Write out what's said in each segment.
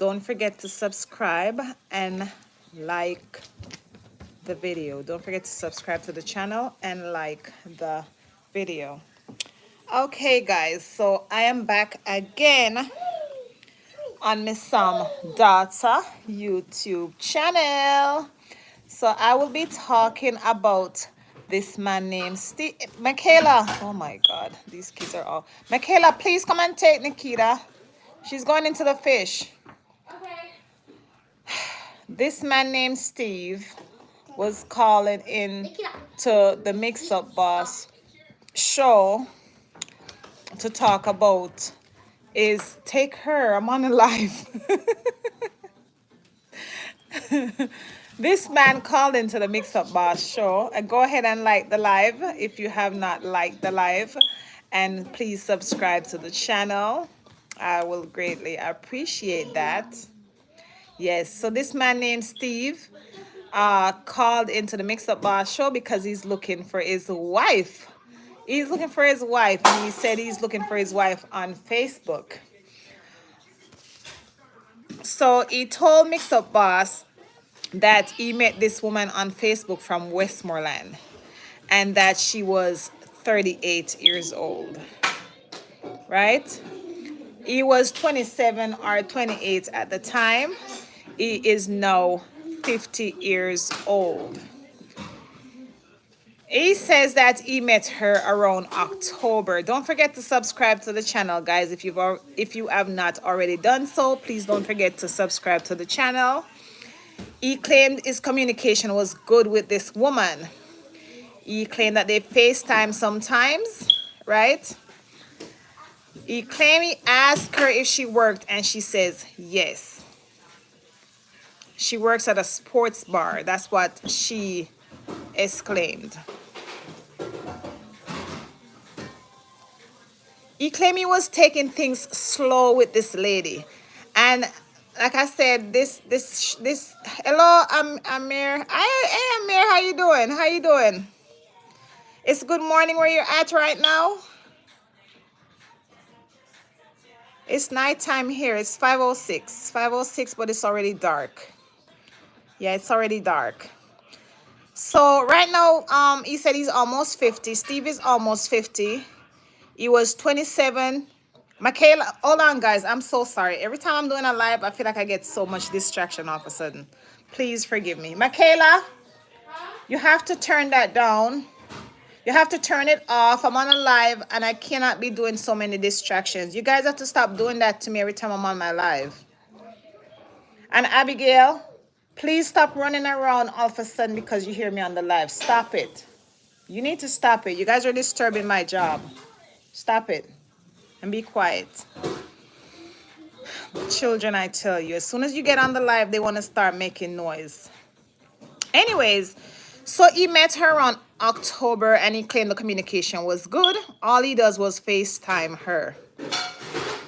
don't forget to subscribe and like the video. Don't forget to subscribe to the channel and like the video. Okay, guys, so I am back again on Miss Sam Data YouTube channel. So I will be talking about this man named Steve. Michaela. Oh my God, these kids are all. Michaela, please come and take Nikita. She's going into the fish. Okay. This man named Steve was calling in to the Mix Up Boss show to talk about is take her. I'm on a live. This man called into the Mix Up Boss show. And go ahead and like the live if you have not liked the live. And please subscribe to the channel. I will greatly appreciate that. Yes, so this man named Steve called into the Mix Up Boss show because he's looking for his wife. He's looking for his wife, and he said he's looking for his wife on Facebook. So he told Mix Up Boss that he met this woman on Facebook from Westmoreland and that she was 38 years old, right? He was 27 or 28 at the time. He is now 50 years old. He says that he met her around October. Don't forget to subscribe to the channel, guys. If you have not already done so, please don't forget to subscribe to the channel. He claimed his communication was good with this woman. He claimed that they FaceTime sometimes, right? He claimed he asked her if she worked, and she says yes. She works at a sports bar. That's what she exclaimed. He claimed he was taking things slow with this lady. And like I said, hello, I'm Amir. Hey, Amir, how you doing? How you doing? It's good morning where you're at right now. It's nighttime here. It's 5:06. 5:06, but it's already dark. Yeah, it's already dark. So right now, he said he's almost 50. Steve is almost 50. He was 27. Michaela, hold on, guys. I'm so sorry. Every time I'm doing a live, I feel like I get so much distraction all of a sudden. Please forgive me. Michaela, you have to turn that down. You have to turn it off. I'm on a live, and I cannot be doing so many distractions. You guys have to stop doing that to me every time I'm on my live. And Abigail, please stop running around all of a sudden because you hear me on the live. Stop it. You need to stop it. You guys are disturbing my job. Stop it and be quiet. Children, I tell you, as soon as you get on the live, they want to start making noise. Anyways, so he met her on October and he claimed the communication was good. All he does was FaceTime her.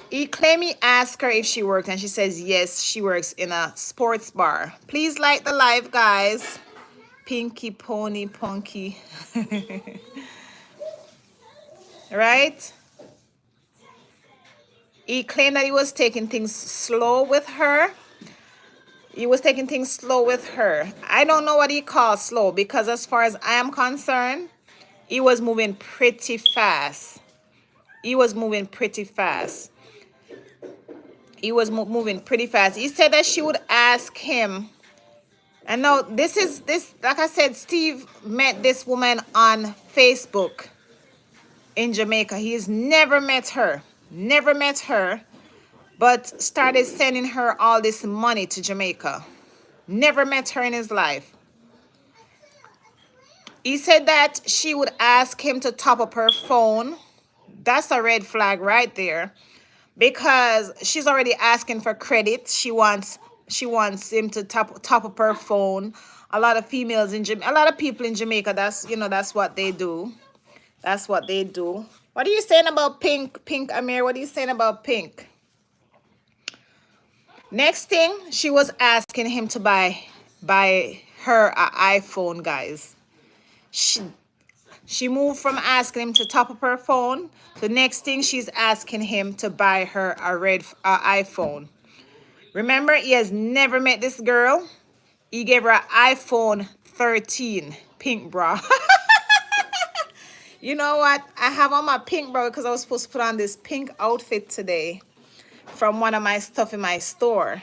He claimed he asked her if she worked, and she says yes, she works in a sports bar. Please like the live, guys. Pinky Pony Punky. Right? He claimed that he was taking things slow with her. He was taking things slow with her. I don't know what he calls slow, because as far as I am concerned, he was moving pretty fast. He was moving pretty fast. He was moving pretty fast. He said that she would ask him. And now this, like I said, Steve met this woman on Facebook in Jamaica. He's never met her, but started sending her all this money to Jamaica. Never met her in his life. He said that she would ask him to top up her phone. That's a red flag right there, because she's already asking for credit. She wants him to top up her phone. A lot of females in Jamaica, a lot of people in Jamaica, that's what they do. That's what they do. What are you saying about Pink, Amir? What are you saying about Pink? Next thing, she was asking him to buy her an iPhone, guys. She moved from asking him to top up her phone. The next thing, she's asking him to buy her a iPhone. Remember, he has never met this girl. He gave her an iPhone 13 pink bra. You know what? I have on my pink bra because I was supposed to put on this pink outfit today from one of my stuff in my store.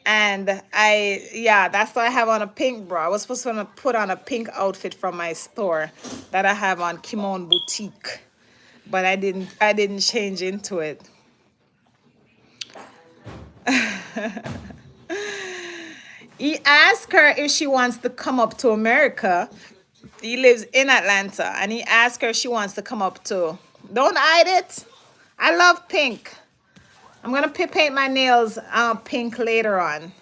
And yeah, that's why I have on a pink bra. I was supposed to put on a pink outfit from my store that I have on Kimon Boutique. But I didn't change into it. He asked her if she wants to come up to America. He lives in Atlanta, and he asked her if she wants to come up too. Don't hide it. I love pink. I'm gonna paint my nails pink later on.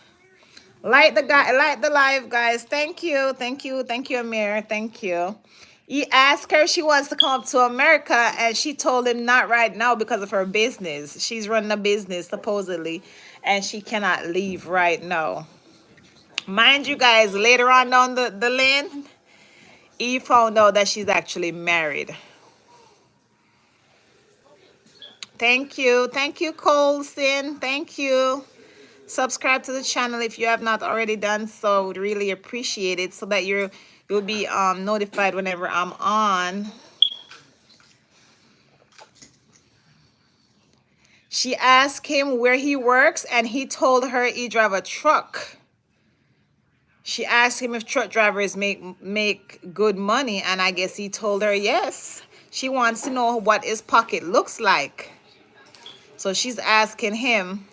Like the live, guys. Thank you, Amir. Thank you. He asked her if she wants to come up to America, and she told him not right now because of her business. She's running a business supposedly, and she cannot leave right now. Mind you, guys, later on down the lane, he found out that she's actually married. Thank you, Colson. Thank you. Subscribe to the channel if you have not already done so. Would really appreciate it so that you'll be notified whenever I'm on. She asked him where he works, and he told her he drive a truck. She asked him if truck drivers make good money, and I guess he told her yes. She wants to know what his pocket looks like. So she's asking him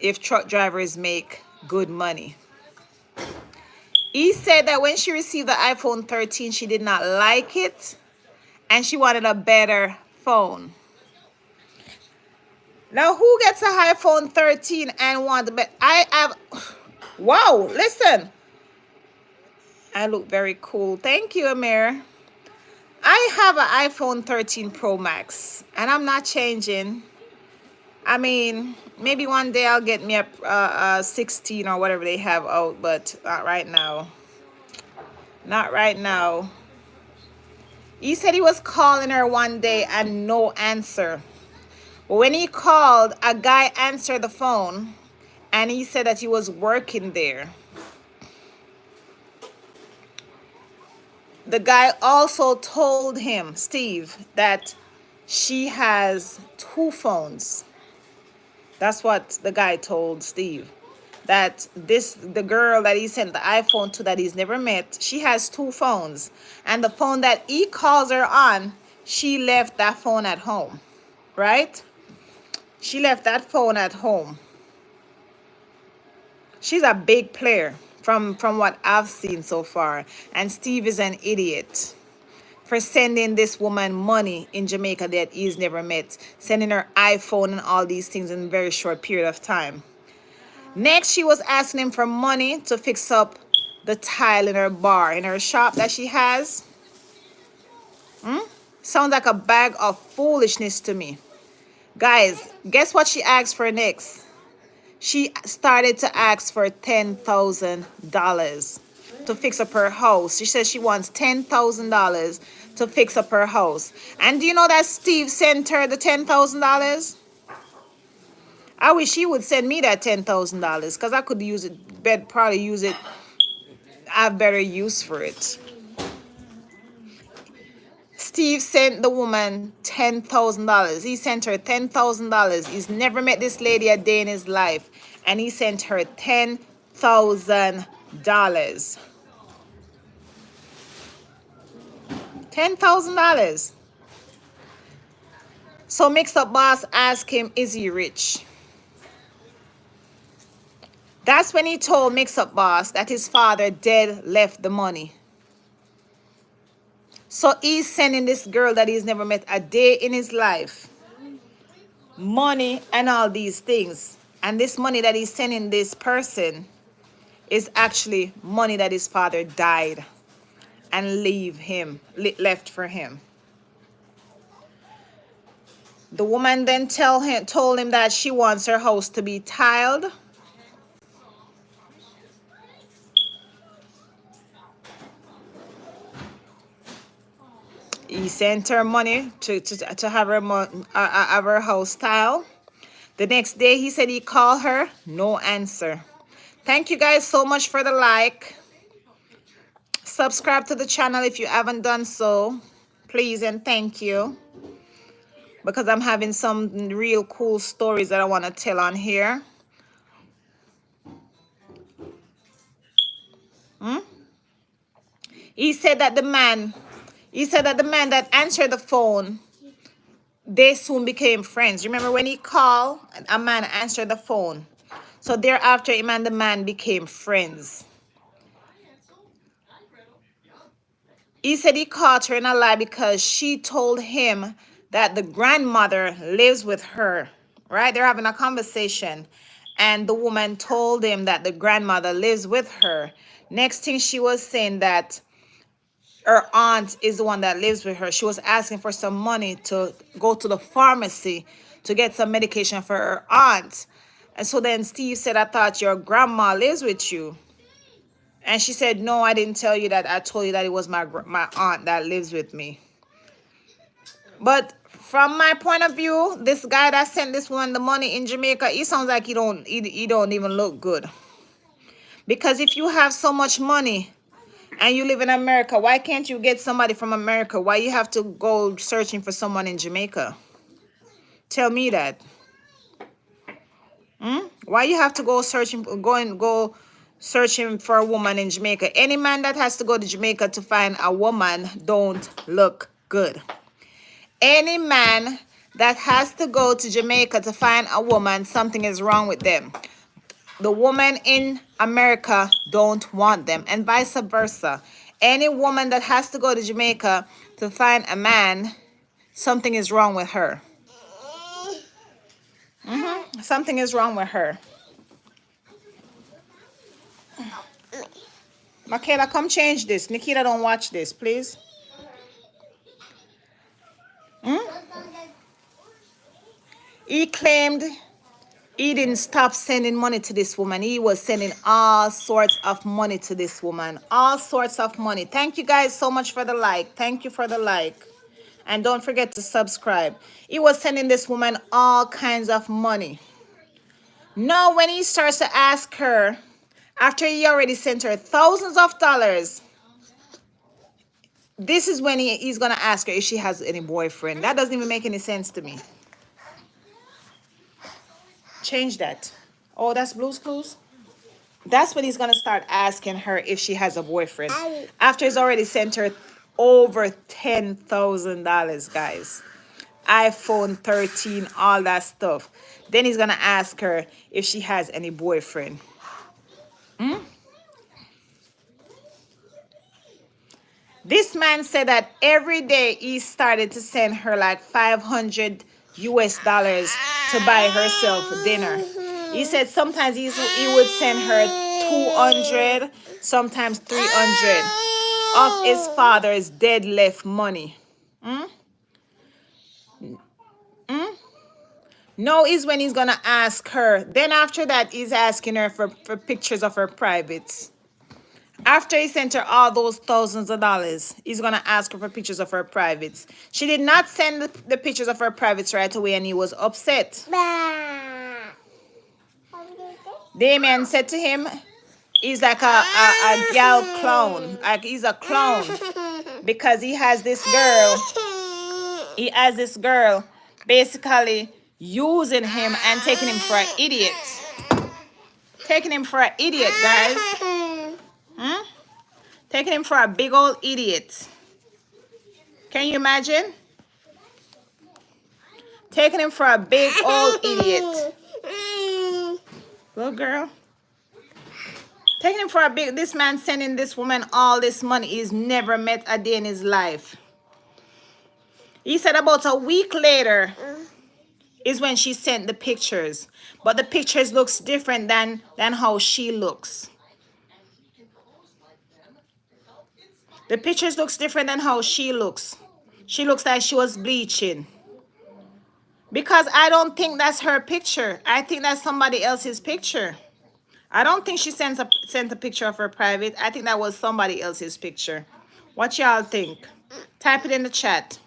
if truck drivers make good money. He said that when she received the iPhone 13, she did not like it, and she wanted a better phone. Now, who gets a iPhone 13 and want the better? I have, wow, listen. I look very cool. Thank you, Amir. I have an iPhone 13 Pro Max, and I'm not changing. I mean, maybe one day I'll get me a 16 or whatever they have out, but not right now. Not right now. He said he was calling her one day and no answer. But when he called, a guy answered the phone, and he said that he was working there. The guy also told him, Steve, that she has 2 phones. That's what the guy told Steve. That the girl that he sent the iPhone to that he's never met, she has 2 phones. And the phone that he calls her on, she left that phone at home. Right? She left that phone at home. She's a big player from what I've seen so far. And Steve is an idiot for sending this woman money in Jamaica that he's never met, sending her iPhone and all these things in a very short period of time. Next, she was asking him for money to fix up the tile in her bar, in her shop that she has. Sounds like a bag of foolishness to me. Guys, guess what she asked for next? She started to ask for $10,000 to fix up her house. She says she wants $10,000 to fix up her house. And do you know that Steve sent her the $10,000? I wish he would send me that $10,000 because I could use it, probably use it, have better use for it. Steve sent the woman $10,000. He sent her $10,000. He's never met this lady a day in his life. And he sent her $10,000. $10,000. So Mix Up Boss asked him, is he rich? That's when he told Mix Up Boss that his father dead left the money. So he's sending this girl that he's never met a day in his life money and all these things. And this money that he's sending this person is actually money that his father died and left for him. The woman then told him that she wants her house to be tiled. He sent her money to have have her house style. The next day he said he called her, no answer. Thank you guys so much for the like. Subscribe to the channel if you haven't done so, please and thank you, because I'm having some real cool stories that I want to tell on here. He said that the man that answered the phone, they soon became friends. Remember when he called, a man answered the phone. So thereafter, him and the man became friends. He said he caught her in a lie because she told him that the grandmother lives with her, right? They're having a conversation, and the woman told him that the grandmother lives with her. Next thing, she was saying that her aunt is the one that lives with her. She was asking for some money to go to the pharmacy to get some medication for her aunt. And so then Steve said, I thought your grandma lives with you. And she said, no, I didn't tell you that. I told you that it was my aunt that lives with me. But from my point of view, this guy that sent this woman the money in Jamaica, he sounds like he don't even look good. Because if you have so much money and you live in America, why can't you get somebody from America? Why you have to go searching for someone in Jamaica? Tell me that. Why you have to go searching for a woman in Jamaica? Any man that has to go to Jamaica to find a woman don't look good. Any man that has to go to Jamaica to find a woman, something is wrong with them. The woman in America don't want them, and vice versa. Any woman that has to go to Jamaica to find a man, something is wrong with her. Something is wrong with her. Michaela, come change this. Nikita, don't watch this, please. He claimed he didn't stop sending money to this woman. He was sending all sorts of money to this woman. All sorts of money. Thank you guys so much for the like. Thank you for the like. And don't forget to subscribe. He was sending this woman all kinds of money. Now, when he starts to ask her, after he already sent her thousands of dollars, this is when he's going to ask her if she has any boyfriend. That doesn't even make any sense to me. Change that. Oh, that's Blue's Clues? That's when he's going to start asking her if she has a boyfriend. After he's already sent her over $10,000, guys. iPhone 13, all that stuff. Then he's going to ask her if she has any boyfriend. This man said that every day he started to send her like $500 to buy herself dinner. He said sometimes he would send her 200, sometimes 300 of his father's dead left money. No is when he's gonna ask her. Then after that, he's asking her for pictures of her privates. After he sent her all those thousands of dollars, he's going to ask her for pictures of her privates. She did not send the pictures of her privates right away, and he was upset. Damien said to him, he's like a gal clown. Like he's a clown because he has this girl. He has this girl basically using him and taking him for an idiot. Taking him for an idiot, guys. Taking him for a big old idiot. Can you imagine? Taking him for a big old idiot. Little girl. Taking him for a big... This man sending this woman all this money. He's never met a day in his life. He said about a week later is when she sent the pictures. But the pictures looks different than how she looks. The pictures looks different than how she looks. She looks like she was bleaching. Because I don't think that's her picture. I think that's somebody else's picture. I don't think she sent a picture of her private. I think that was somebody else's picture. What y'all think? Type it in the chat.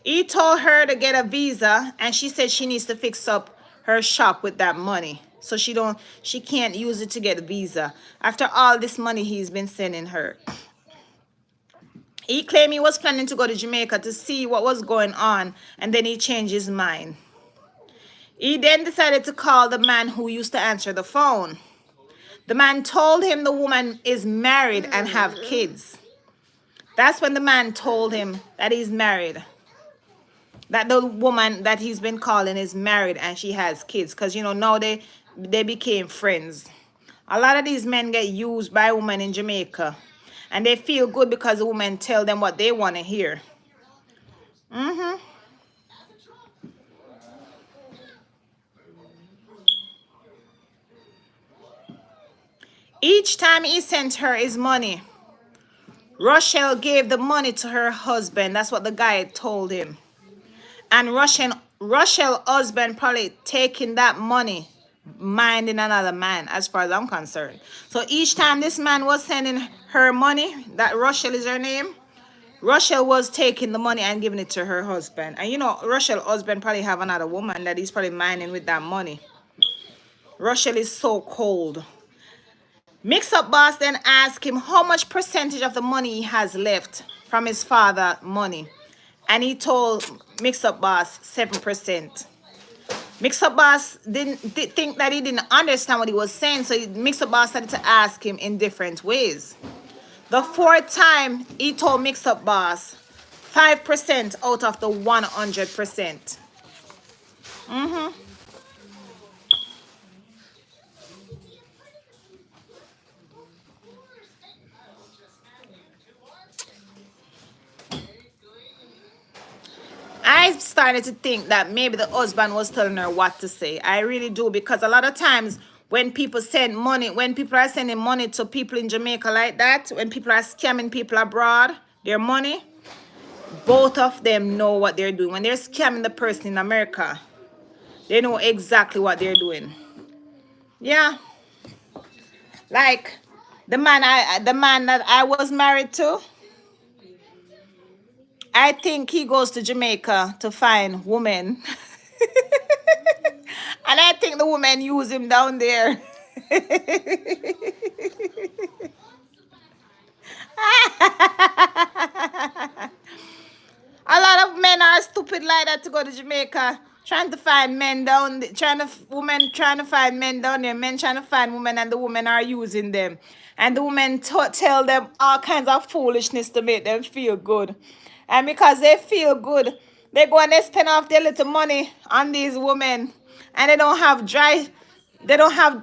He told her to get a visa, and she said she needs to fix up her shop with that money. So she can't use it to get a visa. After all this money he's been sending her. He claimed he was planning to go to Jamaica to see what was going on, and then he changed his mind. He then decided to call the man who used to answer the phone. The man told him the woman is married and have kids. That's when the man told him that he's married. That the woman that he's been calling is married and she has kids. Because, you know, now they became friends. A lot of these men get used by women in Jamaica. And they feel good because the women tell them what they want to hear. Each time he sent her his money, Rochelle gave the money to her husband. That's what the guy told him. And Rochelle husband probably taking that money, minding another man, as far as I'm concerned. So each time this man was sending her money, that Rochelle is her name, Rochelle was taking the money and giving it to her husband. And you know, Rochelle husband probably have another woman that he's probably minding with that money. Rochelle is so cold. Mix Up Boss then asked him how much percentage of the money he has left from his father money. And he told Mix Up Boss 7%. Mix Up Boss didn't think that he didn't understand what he was saying, so Mix Up Boss started to ask him in different ways. The fourth time, he told Mix Up Boss 5% out of the 100%. I started to think that maybe the husband was telling her what to say. I really do, because a lot of times when people send money, when people are sending money to people in Jamaica like that, when people are scamming people abroad, their money, both of them know what they're doing. When they're scamming the person in America, they know exactly what they're doing. Yeah. Like the man that I was married to, I think he goes to Jamaica to find women. And I think the women use him down there. A lot of men are stupid like that to go to Jamaica, trying to find men down there, women trying to find men down there, men trying to find women, and the women are using them. And the women tell them all kinds of foolishness to make them feel good. And because they feel good, they go and they spend off their little money on these women. And they don't have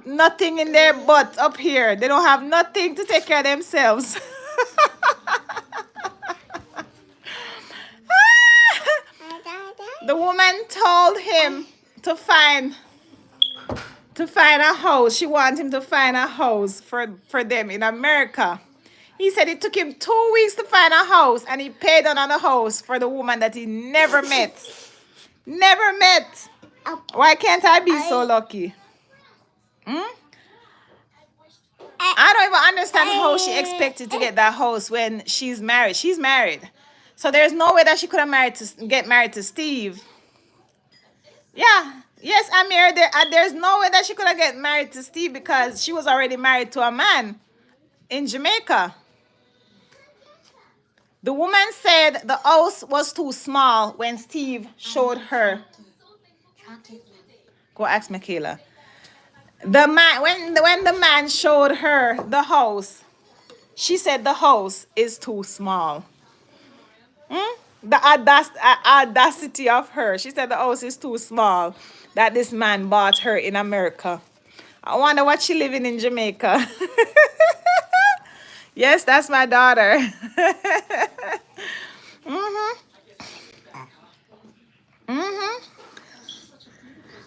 nothing in their butt up here. They don't have nothing to take care of themselves. The woman told him to find a house. She wanted him to find a house for them in America. He said it took him 2 weeks to find a house, and he paid on a house for the woman that he never met. Never met. Why can't I be so lucky? I don't even understand how she expected to get that house when she's married. She's married. So there's no way that she could have get married to Steve. Yeah. Yes, Amir, there's no way that she could have get married to Steve because she was already married to a man in Jamaica. The woman said the house was too small when Steve showed her. Go ask Michaela. The man when the man showed her the house, she said the house is too small. The audacity of her. She said the house is too small that this man bought her in America. I wonder what she living in Jamaica. Yes, that's my daughter.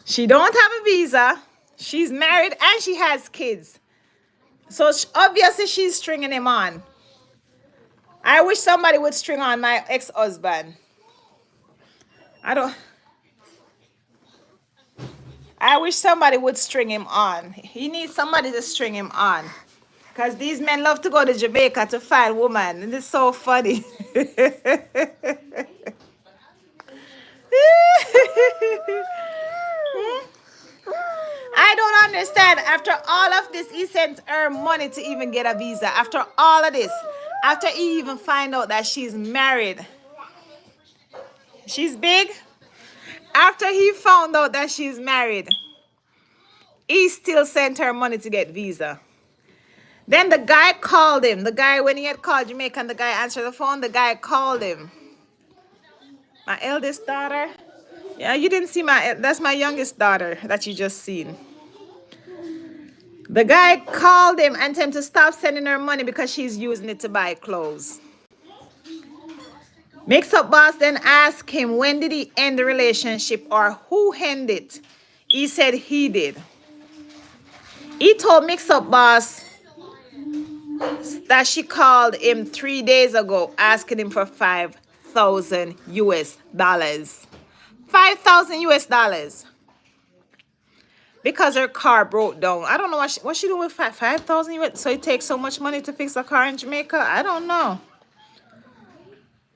She don't have a visa. She's married and she has kids. So obviously she's stringing him on. I wish somebody would string on my ex-husband. I wish somebody would string him on. He needs somebody to string him on. Because these men love to go to Jamaica to find women. And it's so funny. And after all of this, he sent her money to even get a visa. After all of this, after he even find out that she's married. She's big. After he found out that she's married, he still sent her money to get visa. Then the guy called him. The guy, when he had called Jamaica and the guy answered the phone, the guy called him. My eldest daughter. Yeah, you didn't see that's my youngest daughter that you just seen. The guy called him and told him to stop sending her money because she's using it to buy clothes. Mix-up Boss then asked him when did he end the relationship or who ended it. He said he did. He told Mix-up Boss that she called him 3 days ago asking him for 5,000 US dollars. 5,000 US dollars. Because her car broke down. I don't know what she doing with 5,000 US. So it takes so much money to fix a car in Jamaica? I don't know.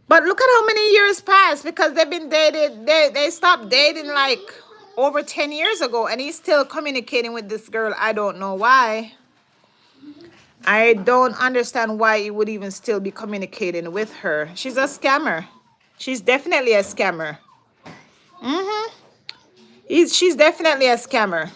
But look at how many years passed because they've been dated. They stopped dating like over 10 years ago and he's still communicating with this girl. I don't know why. I don't understand why he would even still be communicating with her. She's a scammer. She's definitely a scammer. She's definitely a scammer.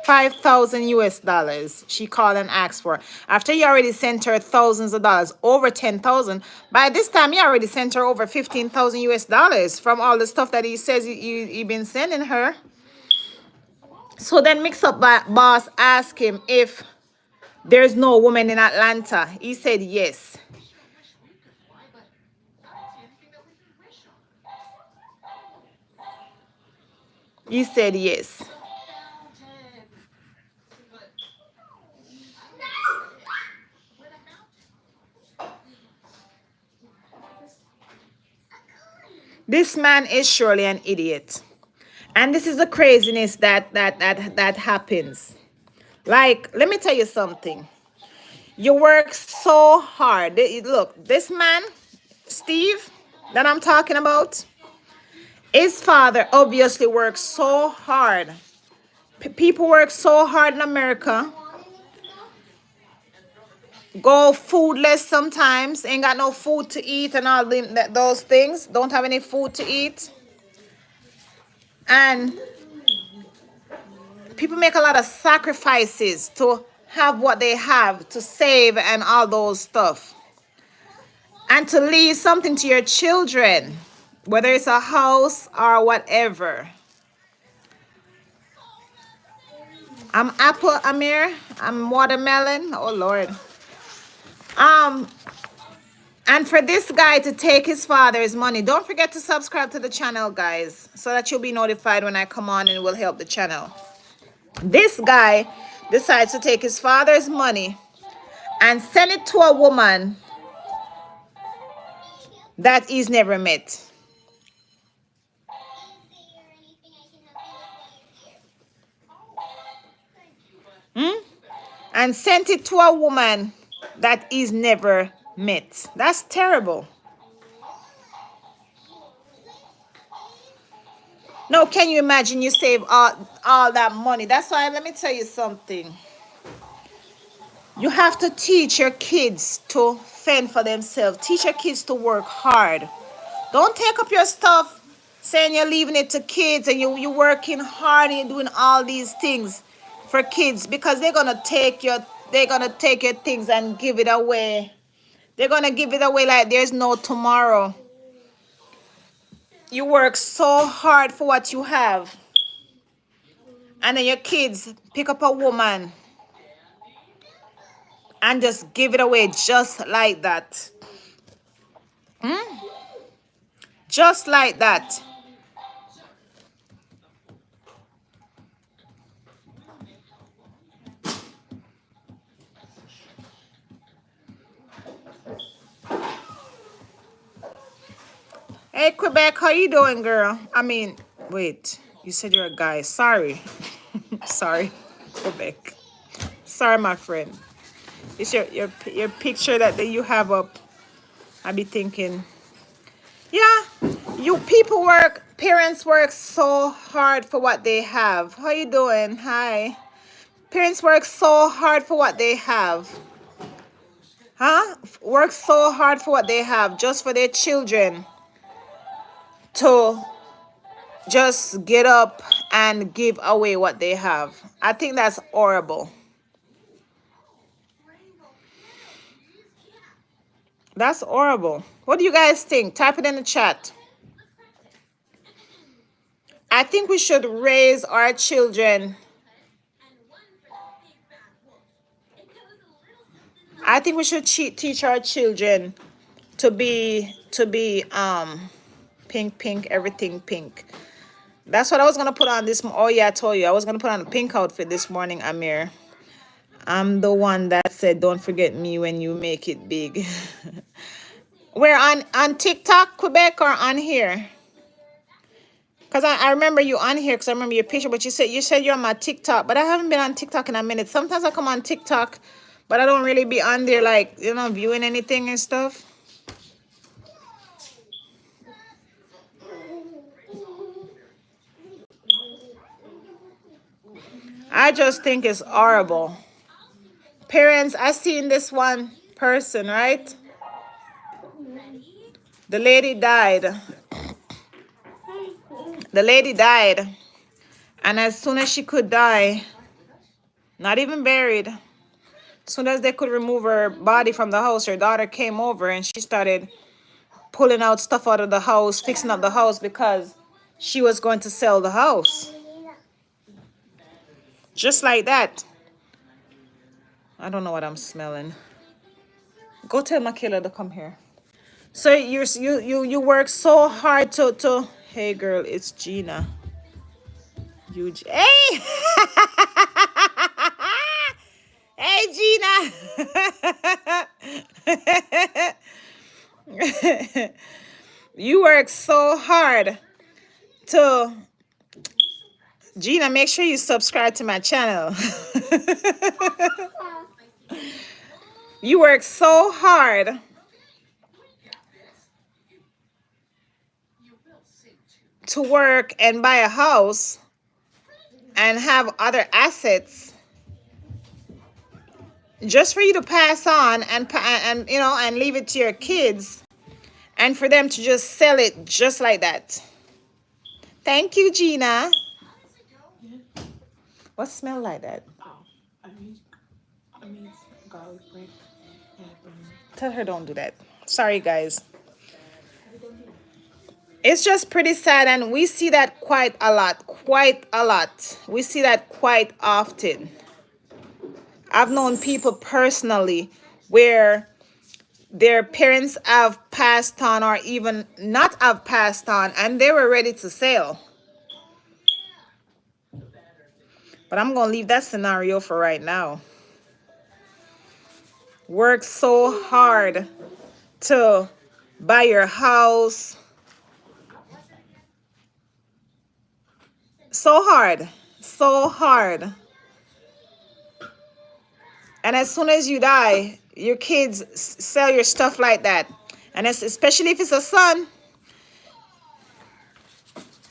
5,000 US dollars she called and asked for. After he already sent her thousands of dollars, over 10,000. By this time, he already sent her over 15,000 US dollars from all the stuff that he says he been sending her. So then Mix-up Boss asked him if there's no woman in Atlanta. He said yes. He said yes. This man is surely an idiot. And this is the craziness that happens. Like, let me tell you something. You work so hard. Look, this man, Steve, that I'm talking about, his father obviously works so hard. People work so hard in America. Go foodless sometimes. Ain't got no food to eat and all those things. Don't have any food to eat. And people make a lot of sacrifices to have what they have, to save and all those stuff. And to leave something to your children, whether it's a house or whatever. I'm apple, Amir. I'm watermelon. Oh, Lord. And for this guy to take his father's money, don't forget to subscribe to the channel, guys, so that you'll be notified when I come on and it will help the channel. This guy decides to take his father's money and send it to a woman that he's never met. And sent it to a woman that he's never met. That's terrible. Now, can you imagine you save all that money? That's why, let me tell you something. You have to teach your kids to fend for themselves. Teach your kids to work hard. Don't take up your stuff saying you're leaving it to kids and you're working hard and you're doing all these things for kids because they're gonna take your things and give it away. They're gonna give it away like there's no tomorrow. You work so hard for what you have. And then your kids pick up a woman and just give it away just like that. Just like that. Hey, Quebec, how you doing, girl? I mean, wait, you said you're a guy. Sorry. Sorry, Quebec. Sorry, my friend. It's your picture that you have up. I be thinking, yeah, parents work so hard for what they have. How you doing? Hi. Parents work so hard for what they have. Huh? Work so hard for what they have just for their children to just get up and give away what they have. I think that's horrible. That's horrible. What do you guys think? Type it in the chat. I think we should raise our children. I think we should teach our children to be pink, pink, everything pink. That's what I was gonna put on this. Oh yeah, I told you I was gonna put on a pink outfit this morning, Amir. I'm the one that said, "Don't forget me when you make it big." We're on TikTok, Quebec, or on here? Cause I remember you on here, cause I remember your picture. But you said you're on my TikTok, but I haven't been on TikTok in a minute. Sometimes I come on TikTok, but I don't really be on there, like, viewing anything and stuff. I just think it's horrible. Parents, I seen this one person, right? The lady died. The lady died. And as soon as she could die, not even buried, as soon as they could remove her body from the house, her daughter came over and she started pulling out stuff out of the house, fixing up the house because she was going to sell the house. Just like that. I don't know what I'm smelling. Go tell Makayla to come here. So you work so hard to hey girl, it's Gina. Hey hey Gina. You work so hard to Gina, make sure you subscribe to my channel. You work so hard to work and buy a house and have other assets just for you to pass on and leave it to your kids and for them to just sell it just like that. Thank you, Gina. What smell like that? Oh, I mean garlic bread. Tell her don't do that. Sorry, guys. It's just pretty sad, and we see that quite a lot. We see that quite often. I've known people personally where their parents have passed on or even not have passed on, and they were ready to sell. But I'm going to leave that scenario for right now. Work so hard to buy your house. So hard. And as soon as you die, your kids sell your stuff like that. And especially if it's a son,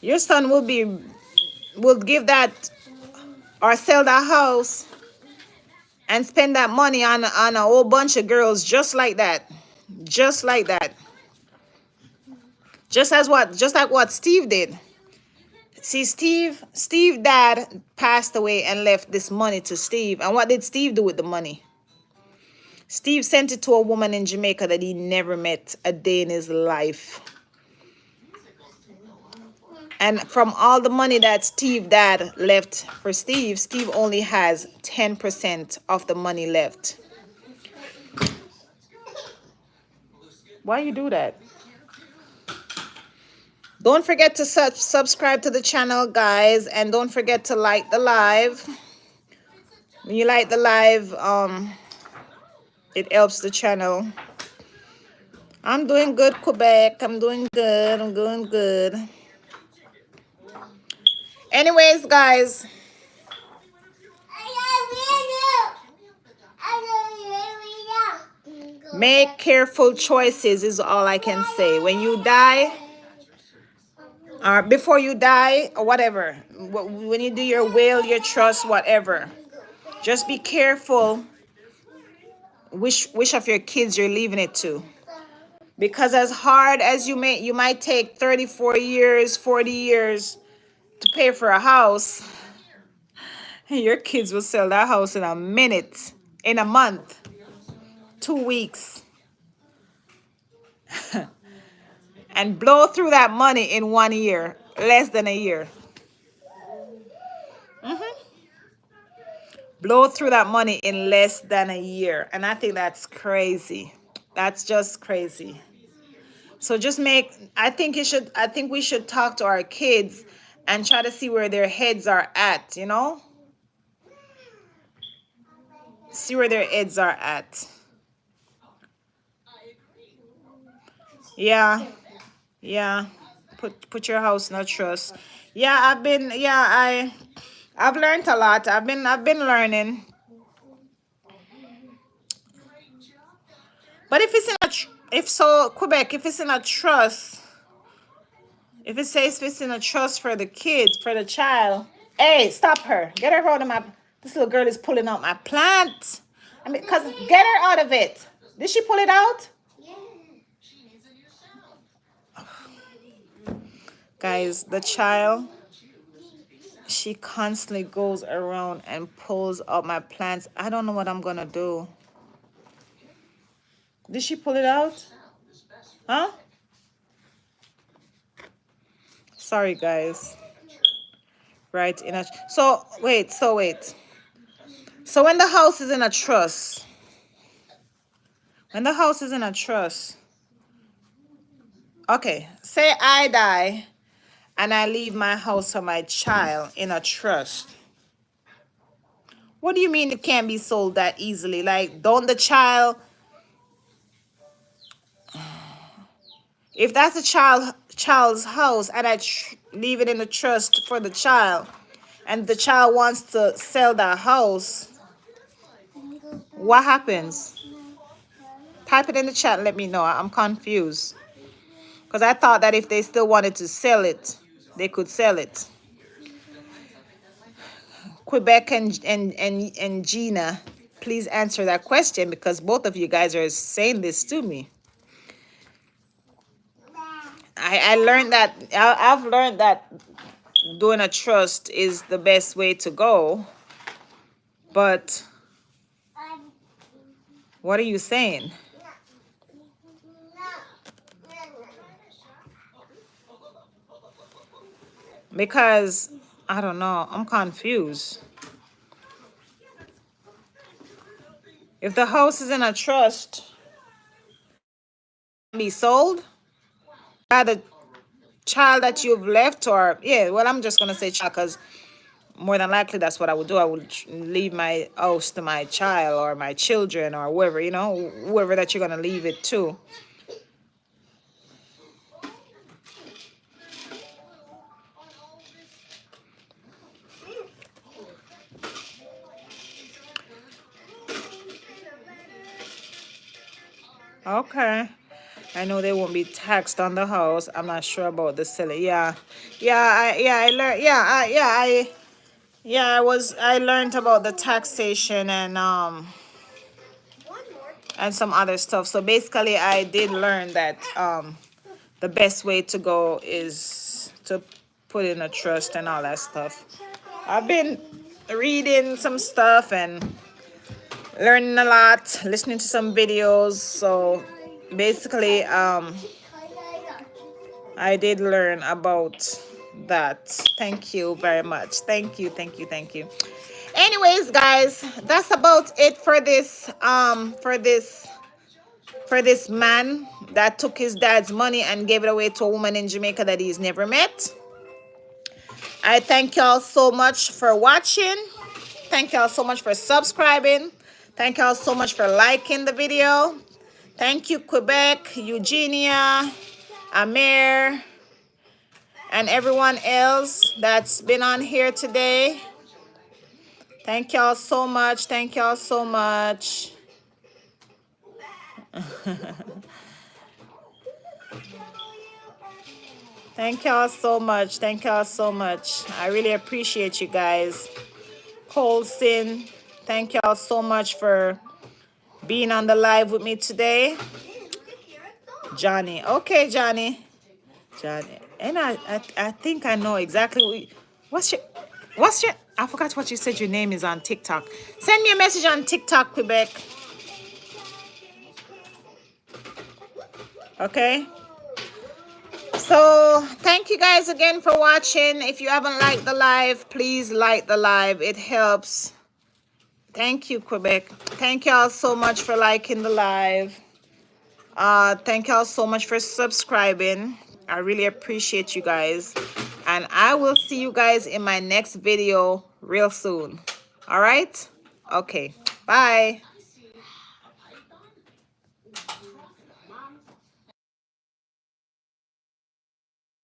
your son will give that or sell that house and spend that money on a whole bunch of girls just like that. Just like that. Just like what Steve did. See, Steve dad passed away and left this money to Steve. And what did Steve do with the money? Steve sent it to a woman in Jamaica that he never met a day in his life. And from all the money that Steve dad left for Steve only has 10% of the money left. Why you do that? Don't forget to subscribe to the channel, guys, and don't forget to like the live. When you like the live, it helps the channel. I'm doing good, Quebec. I'm doing good. Anyways, guys. Make careful choices is all I can say. When you die, or before you die, or whatever, when you do your will, your trust, whatever, Just be careful which of your kids you're leaving it to. Because as hard as you might take 34 years, 40 years to pay for a house, your kids will sell that house in a minute, in a month, 2 weeks, and blow through that money in 1 year, less than a year. Blow through that money in less than a year. And I think that's crazy. That's just crazy. So just make, I think we should talk to our kids and try to see where their heads are at, you know? See where their heads are at. Yeah. Yeah. Put your house in a trust. Yeah, I've learned a lot. I've been learning. But if it's in a if so Quebec, if it's in a trust, if it says it's in a trust for the kids, for the child. Hey, stop her. Get her out of my, this little girl is pulling out my plant. I mean, cause get her out of it. Did she pull it out? Guys, the child, she constantly goes around and pulls out my plants. I don't know what I'm gonna do. Did she pull it out? Huh? Sorry, guys. Right, in a, so wait. So when the house is in a trust, when the house is in a trust, okay, say I die and I leave my house for my child in a trust. What do you mean it can't be sold that easily? Like, don't the child, if that's a child's house and I leave it in a trust for the child, and the child wants to sell that house, what happens? Type it in the chat and let me know. I'm confused. Because I thought that if they still wanted to sell it, they could sell it. Quebec and Gina, please answer that question because both of you guys are saying this to me. I learned that, I've learned that doing a trust is the best way to go. But what are you saying? Because I don't know, I'm confused. If the house is in a trust, be sold by the child that you've left, or yeah, well, I'm just gonna say child because more than likely that's what I would do. I would leave my house to my child or my children or whoever, you know, whoever that you're gonna leave it to. Okay. I know they won't be taxed on the house. I'm not sure about the selling. Yeah, I learned. I learned about the taxation and some other stuff. So basically, I did learn that the best way to go is to put in a trust and all that stuff. I've been reading some stuff and learning a lot, listening to some videos. So basically, I did learn about that. Thank you very much. Thank you. Anyways, guys, that's about it for this for this man that took his dad's money and gave it away to a woman in Jamaica that he's never met. I thank y'all so much for watching. Thank y'all so much for subscribing. Thank y'all so much for liking the video. Thank you, Quebec, Eugenia, Amir, and everyone else that's been on here today. Thank y'all so much. Thank y'all so much. Thank y'all so much. Thank y'all so much. I really appreciate you guys. Colson, Thank y'all so much for being on the live with me today. Johnny. Okay, Johnny. Johnny. And I think I know exactly what's your I forgot what you said your name is on TikTok. Send me a message on TikTok, Quebec. Okay. So thank you guys again for watching. If you haven't liked the live, please like the live. It helps. Thank you, Quebec. Thank y'all so much for liking the live. Thank y'all so much for subscribing. I really appreciate you guys. And I will see you guys in my next video real soon. All right? Okay. Bye.